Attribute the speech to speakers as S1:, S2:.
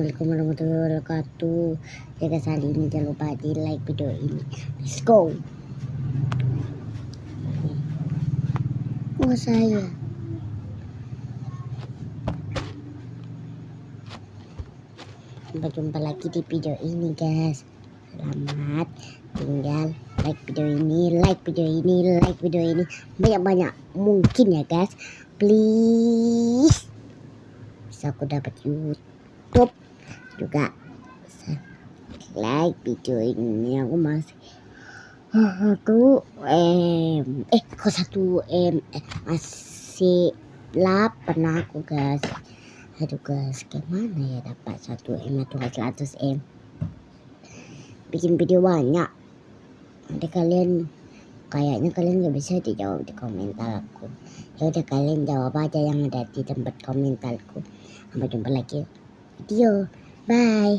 S1: Assalamualaikum warahmatullahi wabarakatuh. Ya guys, kali ini jangan lupa di like video ini. Let's go. Oh saya. Sampai jumpa lagi di video ini guys. Selamat tinggal like video ini, banyak-banyak mungkin ya guys. Please. Bisa aku dapat YouTube juga. Like video ini aku masih 1M masih 8 aku guys. Aduh guys, gimana ya dapat 1M atau 100M? Bikin video banyak. Nanti kayaknya kalian gak bisa dijawab di komentar aku. Ya udah, kalian jawab aja yang ada di tempat komentarku. Sampai jumpa lagi video. Bye.